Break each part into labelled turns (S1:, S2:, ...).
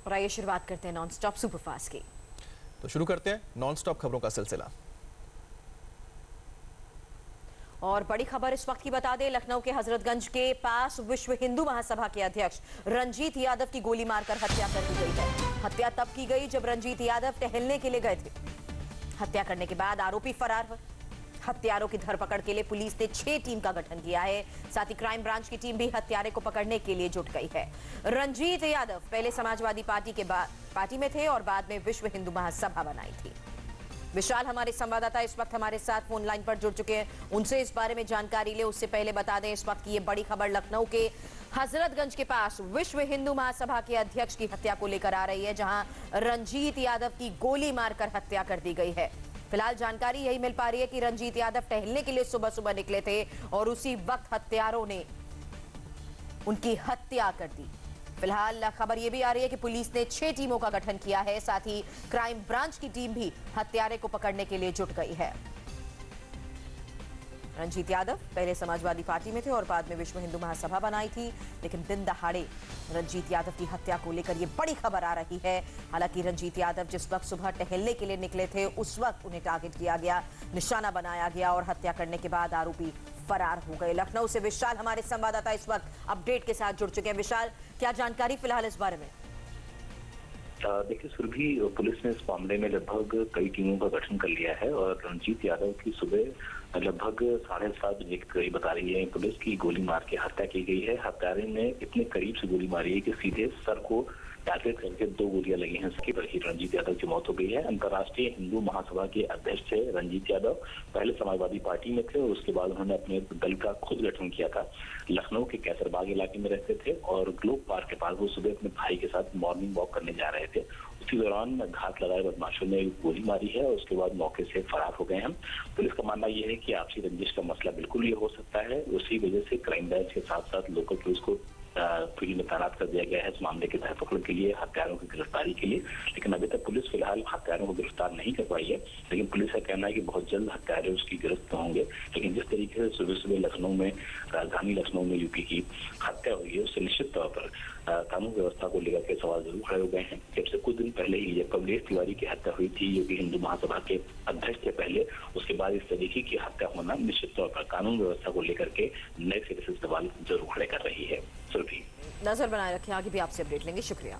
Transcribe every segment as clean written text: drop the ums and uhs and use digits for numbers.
S1: और आइए शुरुआत करते हैं नॉन स्टॉप सुपरफास्ट की।
S2: तो शुरू करते हैं नॉन स्टॉप खबरों का सिलसिला।
S1: और बड़ी खबर इस वक्त की बता दें, लखनऊ के हजरतगंज के पास विश्व हिंदू महासभा के अध्यक्ष रंजीत यादव की गोली मारकर हत्या कर दी गई है। हत्या तब की गई जब रंजीत यादव टहलने के लिए गए थे। हत्या करने के बाद आरोपी फरार हुए। हत्यारों की धरपकड़ के लिए पुलिस ने 6 टीम का गठन किया है। साथ ही क्राइम ब्रांच की टीम भी हत्यारे को पकड़ने के लिए जुट गई है। रंजीत यादव पहले समाजवादी पार्टी में थे और बाद में विश्व हिंदू महासभा बनाई थी। विशाल हमारे संवाददाता इस वक्त हमारे साथ फोन लाइन पर जुड़ चुके हैं, उनसे इस बारे में जानकारी ले। उससे पहले बता दें इस वक्त की ये बड़ी खबर लखनऊ के हजरतगंज के पास विश्व हिंदू महासभा के अध्यक्ष की हत्या को लेकर आ रही है, जहां रंजीत यादव की गोली मारकर हत्या कर दी गई है। फिलहाल जानकारी यही मिल पा रही है कि रंजीत यादव टहलने के लिए सुबह सुबह निकले थे और उसी वक्त हत्यारों ने उनकी हत्या कर दी। फिलहाल खबर यह भी आ रही है कि पुलिस ने 6 टीमों का गठन किया है। साथ ही क्राइम ब्रांच की टीम भी हत्यारे को पकड़ने के लिए जुट गई है। रंजीत यादव पहले समाजवादी पार्टी में थे और बाद में विश्व हिंदू महासभा बनाई थी, लेकिन दिन दहाड़े रंजीत यादव की हत्या को लेकर यह बड़ी खबर आ रही है। हालांकि रंजीत यादव जिस वक्त सुबह टहलने के लिए निकले थे उस वक्त उन्हें टारगेट किया गया, निशाना बनाया गया और हत्या करने के बाद आरोपी फरार हो गए। लखनऊ से विशाल हमारे संवाददाता इस वक्त अपडेट के साथ जुड़ चुके हैं। विशाल, क्या जानकारी फिलहाल इस बारे में?
S3: देखिए सुरभि, पुलिस ने इस मामले में लगभग कई टीमों का गठन कर लिया है और रंजीत यादव की सुबह लगभग 7:30 बजे के करीब बता रही है पुलिस की गोली मार के हत्या की गई है। हत्यारे ने इतने करीब से गोली मारी है कि सीधे सर को टारगेट करके 2 गोलियां लगी हैं। इसके पर ही रंजीत यादव की मौत हो गई है। अंतर्राष्ट्रीय हिंदू महासभा के अध्यक्ष थे रंजीत यादव। पहले समाजवादी पार्टी में थे और उसके बाद उन्होंने अपने दल का खुद गठन किया था। लखनऊ के कैसरबाग इलाके में रहते थे और ग्लोब पार्क के पास वो सुबह अपने भाई के साथ मॉर्निंग वॉक करने जा रहे थे। उसी दौरान घात लगाए बदमाशों ने गोली मारी है और उसके बाद मौके से फरार हो गए हैं। पुलिस का मानना यह है कि आपसी रंजिश का मसला बिल्कुल ये हो सकता है। उसी वजह से क्राइम ब्रांच के साथ साथ लोकल पुलिस को फील्ड में तैनात कर दिया गया है इस मामले की धरपकड़ के लिए, हत्यारों की गिरफ्तारी के लिए। लेकिन अभी तक पुलिस फिलहाल हत्यारों को गिरफ्तार नहीं कर पाई है, लेकिन पुलिस का कहना है कि बहुत जल्द हत्यारे उसकी गिरफ्त होंगे। लेकिन जिस तरीके से सुबह सुबह लखनऊ में, राजधानी लखनऊ में यूपी की हत्या हुई है, उससे निश्चित तौर पर कानून व्यवस्था को लेकर के सवाल जरूर खड़े हो गए हैं। जब से कुछ दिन पहले ही जब कमलेश तिवारी की हत्या हुई थी, यूपी हिंदू महासभा के अध्यक्ष थे पहले, उसके बाद इस तरीके की हत्या होना निश्चित तौर पर कानून व्यवस्था को लेकर के नए सिरे से सवाल जरूर खड़े कर रही है। सुरभि,
S1: नजर बनाए रखें, आगे भी आपसे अपडेट लेंगे। शुक्रिया।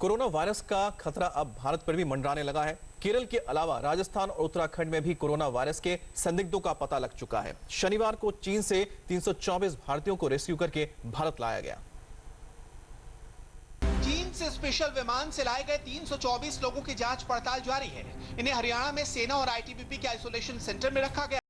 S2: कोरोना वायरस का खतरा अब भारत पर भी मंडराने लगा है। केरल के अलावा राजस्थान और उत्तराखंड में भी कोरोना वायरस के संदिग्धों का पता लग चुका है। शनिवार को चीन से 324 भारतीयों को रेस्क्यू करके भारत लाया गया।
S4: चीन से स्पेशल विमान से लाए गए 324 लोगों की जांच पड़ताल जारी है। इन्हें हरियाणा में सेना और आईटीबीपी के आइसोलेशन सेंटर में रखा गया।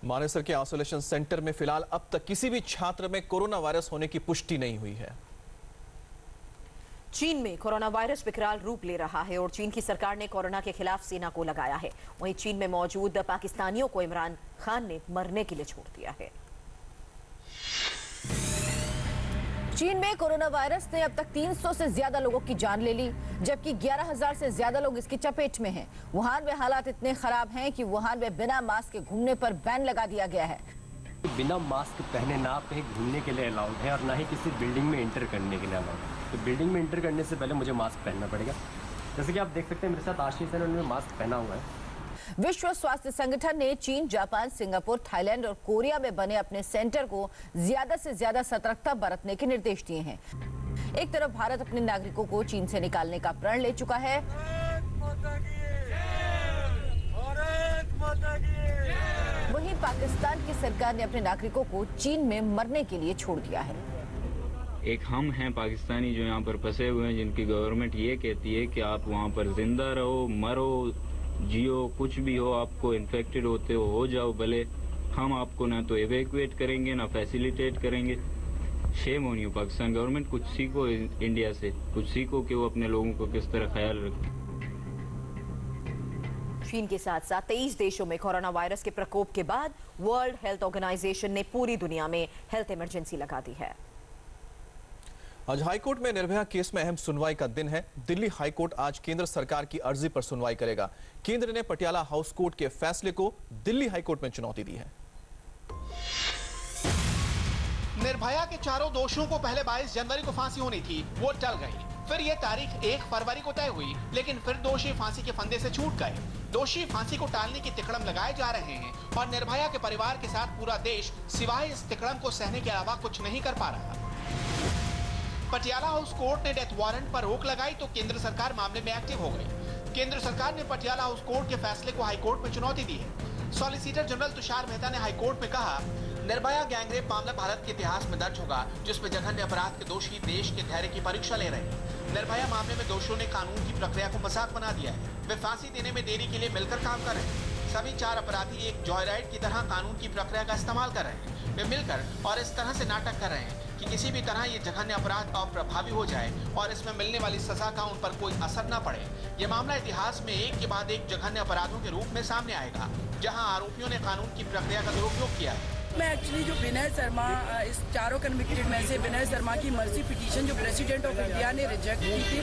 S2: मानेसर के आइसोलेशन सेंटर में फिलहाल अब तक किसी भी छात्र में कोरोना वायरस होने की पुष्टि नहीं हुई है।
S1: चीन में कोरोना वायरस विकराल रूप ले रहा है और चीन की सरकार ने कोरोना के खिलाफ सेना को लगाया है। वहीं चीन में मौजूद पाकिस्तानियों को इमरान खान ने मरने के लिए छोड़ दिया है।
S5: चीन में कोरोना वायरस ने अब तक 300 से ज्यादा लोगों की जान ले ली, जबकि 11,000 से ज्यादा लोग इसकी चपेट में हैं। वुहान में हालात इतने खराब हैं कि वुहान में बिना मास्क के घूमने पर बैन लगा दिया गया है।
S6: बिना मास्क पहने ना कहीं घूमने के लिए अलाउड है और ना ही किसी बिल्डिंग में एंटर करने के लिए अलाउड है। तो बिल्डिंग में एंटर करने से पहले मुझे मास्क पहनना पड़ेगा। जैसे कि आप देख सकते हैं मेरे साथ आशीष है, उन्होंने मास्क पहना हुआ है।
S5: विश्व स्वास्थ्य संगठन ने चीन, जापान, सिंगापुर, थाईलैंड और कोरिया में बने अपने सेंटर को ज्यादा से ज्यादा सतर्कता बरतने के निर्देश दिए हैं। एक तरफ भारत अपने नागरिकों को चीन से निकालने का प्रण ले चुका है, वहीं पाकिस्तान की सरकार ने अपने नागरिकों को चीन में मरने के लिए छोड़ दिया है।
S7: एक हम हैं पाकिस्तानी जो यहाँ पर फंसे हुए हैं, जिनकी गवर्नमेंट ये कहती है कि आप वहाँ पर जिंदा रहो, मरो, जियो, कुछ भी हो, आपको इन्फेक्टेड होते हो जाओ, भले हम आपको ना तो एवेक्यूएट करेंगे ना फैसिलिटेट करेंगे। Shame on you Pakistan government, कुछ सीखो इंडिया से, कुछ सीखो कि वो अपने लोगों को किस तरह ख्याल रखें।
S1: चीन के साथ साथ 23 देशों में कोरोना वायरस के प्रकोप के बाद वर्ल्ड हेल्थ ऑर्गेनाइजेशन ने पूरी दुनिया में हेल्थ इमरजेंसी लगा दी है।
S2: आज हाईकोर्ट में निर्भया केस में अहम सुनवाई का दिन है। दिल्ली हाईकोर्ट आज केंद्र सरकार की अर्जी पर सुनवाई करेगा। केंद्र ने पटियाला हाउस कोर्ट के फैसले को दिल्ली हाईकोर्ट में चुनौती दी है।
S4: निर्भया के चारों दोषियों को पहले 22 जनवरी को फांसी होनी थी, वो टल गई। फिर ये तारीख 1 फरवरी को तय हुई, लेकिन फिर दोषी फांसी के फंदे से छूट गए। दोषी फांसी को टालने की तिकड़म लगाए जा रहे हैं और निर्भया के परिवार के साथ पूरा देश सिवाय इस तिकड़म को सहने के अलावा कुछ नहीं कर पा रहा। पटियाला हाउस कोर्ट ने डेथ वारंट पर रोक लगाई तो केंद्र सरकार मामले में एक्टिव हो गई। केंद्र सरकार ने पटियाला हाउस कोर्ट के फैसले को हाईकोर्ट में चुनौती दी है। सॉलिसिटर जनरल तुषार मेहता ने हाईकोर्ट में कहा, निर्भया गैंगरेप मामला भारत के इतिहास में दर्ज होगा, जिसमें जघन्य अपराध के दोषी देश के धैर्य की परीक्षा ले रहे हैं। निर्भया मामले में दोषियों ने कानून की प्रक्रिया को मजाक बना दिया है। वे फांसी देने में देरी के लिए मिलकर काम कर रहे हैं। सभी 4 अपराधी एक जॉयराइड की तरह कानून की प्रक्रिया का इस्तेमाल कर रहे हैं। वे मिलकर और इस तरह से नाटक कर रहे हैं कि किसी भी तरह ये जघन्य अपराध अप्रभावी हो जाए और इसमें मिलने वाली सजा का उन पर कोई असर न पड़े। ये मामला इतिहास में एक के बाद एक जघन्य अपराधों के रूप में सामने आएगा, जहां आरोपियों ने कानून की प्रक्रिया का दुरुपयोग किया है।
S8: मैं एक्चुअली जो विनय शर्मा, इस चारों कन्विक्टेड में से विनय शर्मा की मर्जी पिटीशन जो प्रेसिडेंट ऑफ इंडिया ने रिजेक्ट की थी,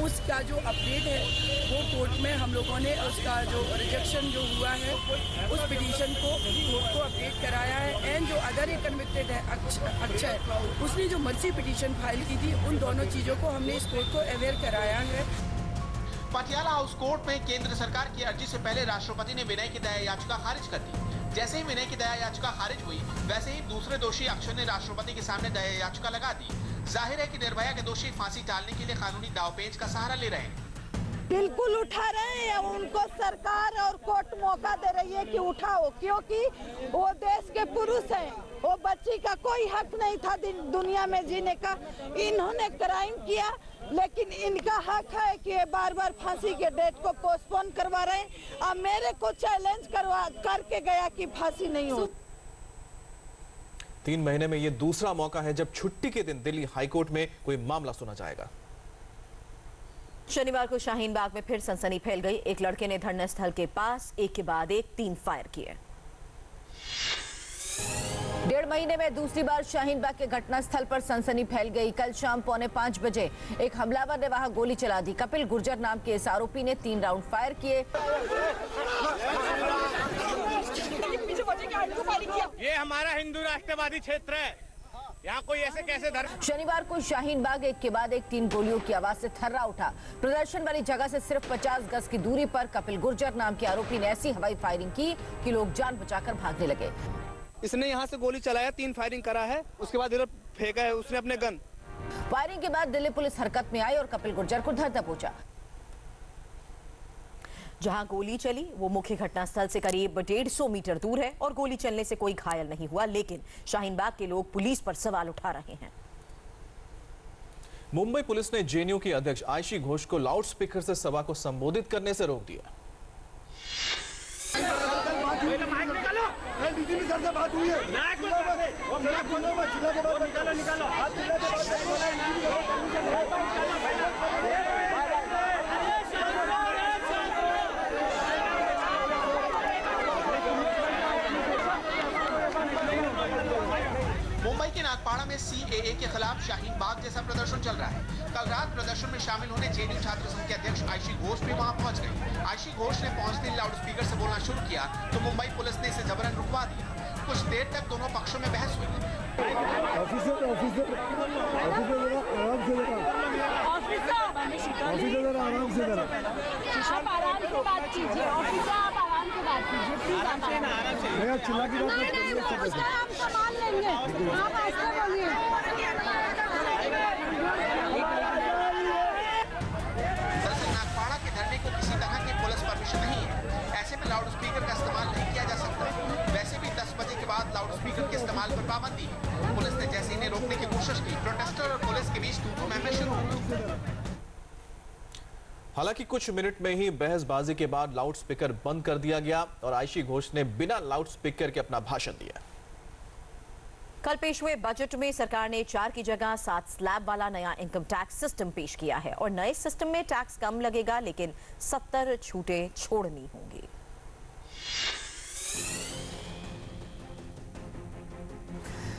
S8: उसका जो अपडेट है वो कोर्ट में हम लोगों ने उसका जो रिजेक्शन जो हुआ है उस पिटीशन को कोर्ट को अपडेट कराया है। एंड जो अदर एक कन्विक्टेड है अक्षय, उसने जो मर्जी पिटीशन फाइल की थी, उन दोनों चीज़ों को हमने इस कोर्ट को अवेयर कराया है।
S4: पटियाला हाउस कोर्ट में केंद्र सरकार की अर्जी से पहले राष्ट्रपति ने विनय की दया याचिका खारिज कर दी। जैसे ही विनय की दया याचिका खारिज हुई, वैसे ही दूसरे दोषी अक्षय ने राष्ट्रपति के सामने दया याचिका लगा दी। जाहिर है कि निर्भया के दोषी फांसी टालने के लिए कानूनी दावपेच का सहारा ले रहे हैं।
S9: बिल्कुल उठा रहे हैं, उनको सरकार और कोर्ट मौका दे रही है कि उठाओ, क्योंकि वो देश के पुरुष हैं। वो बच्ची का कोई हक नहीं था दुनिया में जीने का। इन्होंने क्राइम किया, लेकिन इनका हक है कि ये बार बार फांसी के डेट को पोस्टपोन करवा रहे हैं। अब मेरे को चैलेंज करके गया कि फांसी नहीं हो।
S2: 3 महीने में ये दूसरा मौका है जब छुट्टी के दिन दिल्ली हाईकोर्ट में कोई मामला सुना जाएगा।
S1: शनिवार को शाहीन बाग में फिर सनसनी फैल गई। एक लड़के ने धरना स्थल के पास एक के बाद एक 3 फायर किए।
S5: 1.5 महीने में दूसरी बार शाहीन बाग के घटना स्थल पर सनसनी फैल गई। कल शाम 4:45 बजे एक हमलावर ने वहां गोली चला दी। कपिल गुर्जर नाम के इस आरोपी ने 3 राउंड फायर किए।
S10: ये हमारा हिंदू राष्ट्रवादी क्षेत्र है, यहाँ कोई ऐसे कैसे धर्म।
S5: शनिवार को शाहीन बाग एक के बाद एक 3 गोलियों की आवाज से थर्रा उठा। प्रदर्शन वाली जगह से सिर्फ 50 गज की दूरी पर कपिल गुर्जर नाम के आरोपी ने ऐसी हवाई फायरिंग की कि लोग जान बचाकर भागने लगे।
S10: इसने यहाँ से गोली चलाया, 3 फायरिंग करा है, उसके बाद इधर फेंका है उसने अपने गन।
S5: फायरिंग के बाद दिल्ली पुलिस हरकत में आई और कपिल गुर्जर को धर दबोचा।
S1: जहां गोली चली वो मुख्य घटनास्थल से करीब 150 मीटर दूर है और गोली चलने से कोई घायल नहीं हुआ, लेकिन शाहीन बाग के लोग पुलिस पर सवाल उठा रहे हैं।
S2: मुंबई पुलिस ने जेएनयू की अध्यक्ष आयशी घोष को लाउडस्पीकर से सभा को संबोधित करने से रोक दिया।
S10: बात हुई है।
S4: मुंबई के नागपाड़ा में सीएए के खिलाफ शाहीन बाग जैसा प्रदर्शन चल रहा है। कल रात प्रदर्शन में शामिल होने जेएनयू छात्र संघ के अध्यक्ष आयशी घोष भी वहां पहुंच गई। आयशी घोष ने पहुंचते ही लाउडस्पीकर से बोलना शुरू किया तो मुंबई पुलिस ने इसे जबरन रुकवा दिया। कुछ देर तक दोनों पक्षों में बहस हुई।
S9: आराम से बात कीजिए। की बात कीजिए प्लीज। आप हम संभाल लेंगे, आप ऐसे बोलिए।
S4: दरअसल नागपाड़ा के धरने को किसी तरह की पुलिस परमिशन नहीं है, ऐसे में लाउड स्पीकर का इस्तेमाल नहीं किया जा सकता। वैसे भी 10 बजे के बाद लाउड स्पीकर के इस्तेमाल पर पाबंदी है। पुलिस ने जैसे इन्हें रोकने की कोशिश की, प्रोटेस्टर और पुलिस के बीच तू-तू मैं शुरू हो गई।
S2: हालांकि कुछ मिनट में ही बहसबाजी के बाद लाउड स्पीकर बंद कर दिया गया और आयशी घोष ने बिना लाउड स्पीकर के अपना भाषण दिया।
S1: कल पेश हुए बजट में सरकार ने 4 की जगह 7 स्लैब वाला नया इनकम टैक्स सिस्टम पेश किया है और नए सिस्टम में टैक्स कम लगेगा लेकिन 70 छूटें छोड़नी होंगी।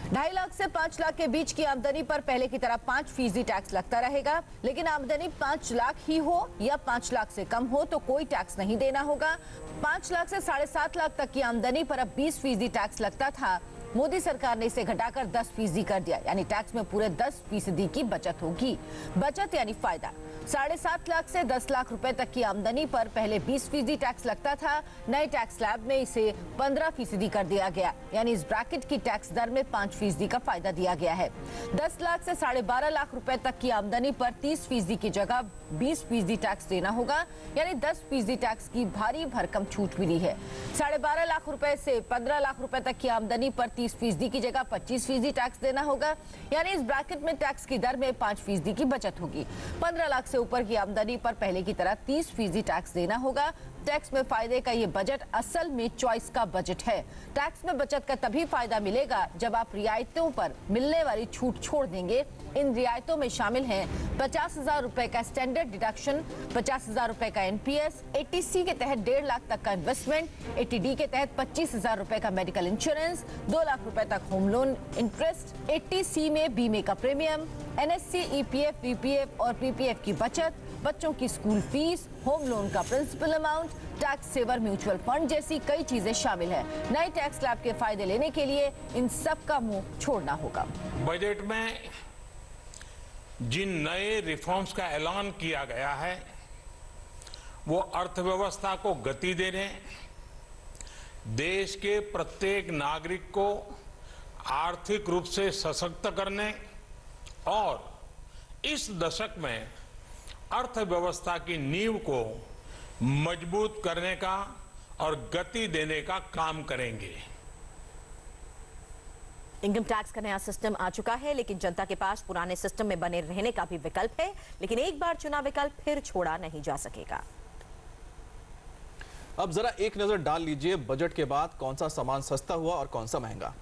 S5: ढाई लाख से 5 लाख के बीच की आमदनी पर पहले की तरह 5% टैक्स लगता रहेगा, लेकिन आमदनी 5 लाख ही हो या 5 लाख से कम हो तो कोई टैक्स नहीं देना होगा। 5 लाख से 7.5 लाख तक की आमदनी पर अब 20% टैक्स लगता था। मोदी सरकार ने इसे घटाकर 10% कर दिया, यानी टैक्स में पूरे 10% की बचत होगी। बचत यानी फायदा। 7.5 लाख से 10 लाख रुपए तक की आमदनी पर पहले 20% टैक्स लगता था। नए टैक्स स्लैब में इसे 15% कर दिया गया, यानी इस ब्रैकेट की टैक्स दर में 5% का फायदा दिया गया है। 10 लाख से 12.5 लाख रुपए तक की आमदनी पर 30% की जगह 20% टैक्स देना होगा, यानी 10% टैक्स की भारी भरकम छूट मिली है। 12.5 लाख रुपए से 15 लाख रुपए तक की आमदनी पर 30% की जगह 25% टैक्स देना होगा, यानी इस ब्रैकेट में टैक्स की दर में 5% की बचत होगी। 15 लाख से ऊपर की आमदनी पर पहले की तरह 30% टैक्स देना होगा। टैक्स में फायदे का ये बजट असल में चॉइस का बजट है। टैक्स में बचत का तभी फायदा मिलेगा जब आप रियायतों पर मिलने वाली छूट छोड़ देंगे। इन रियायतों में शामिल हैं 50,000 रुपए का स्टैंडर्ड डिडक्शन, 50,000 रुपए का एनपीएस, 80C के तहत 1.5 लाख तक का इन्वेस्टमेंट, 80D के तहत 25,000 रुपए का मेडिकल इंश्योरेंस, 2 लाख रुपए तक होम लोन इंटरेस्ट, 80C में बीमे का प्रीमियम, NSC, EPF, PPF और PPF की बचत, बच्चों की स्कूल फीस, होम लोन का principal amount, tax saver mutual fund जैसी कई चीजें शामिल है। नए टैक्स स्लैब के फायदे लेने के लिए इन सब का मुंह छोड़ना होगा।
S11: बजट में जिन नए रिफॉर्म्स का ऐलान किया गया है वो अर्थव्यवस्था को गति देने, देश के प्रत्येक नागरिक को आर्थिक रूप से सशक्त करने और इस दशक में अर्थव्यवस्था की नींव को मजबूत करने का और गति देने का काम करेंगे।
S1: इनकम टैक्स का नया सिस्टम आ चुका है, लेकिन जनता के पास पुराने सिस्टम में बने रहने का भी विकल्प है, लेकिन एक बार चुना विकल्प फिर छोड़ा नहीं जा सकेगा।
S2: अब जरा एक नजर डाल लीजिए बजट के बाद कौन सा सामान सस्ता हुआ और कौन सा महंगा।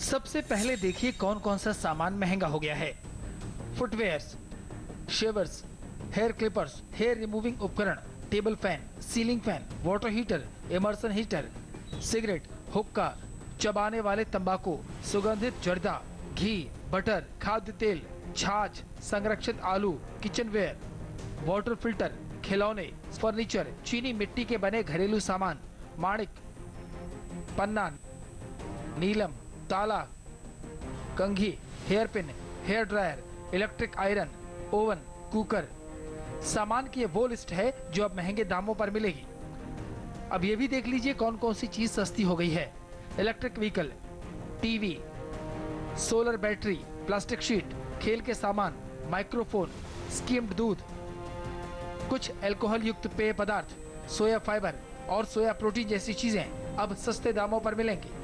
S12: सबसे पहले देखिए कौन कौन सा सामान महंगा हो गया है। Footwears, shavers, hair clippers, hair removing उपकरण, table fan, ceiling fan, water heater, immersion heater, cigarette, हुक्का, चबाने वाले तंबाकू, सुगंधित जर्दा, घी, बटर, खाद्य तेल, छाछ, संरक्षित आलू, किचनवेयर, वाटर फिल्टर, खिलौने, फर्नीचर, चीनी मिट्टी के बने घरेलू सामान, माणिक, पन्ना, नीलम, ताला, कंघी, hair pin, hair dryer, electric iron, oven, cooker. सामान की वो लिस्ट है जो अब महंगे दामों पर मिलेगी। अब ये भी देख लीजिए कौन कौन सी चीज सस्ती हो गई है। Electric vehicle, TV, solar battery, plastic sheet, खेल के सामान, माइक्रोफोन, स्किम्ड दूध, कुछ अल्कोहल युक्त पेय पदार्थ, सोया फाइबर और सोया प्रोटीन जैसी चीजें अब सस्ते दामों पर मिलेंगी।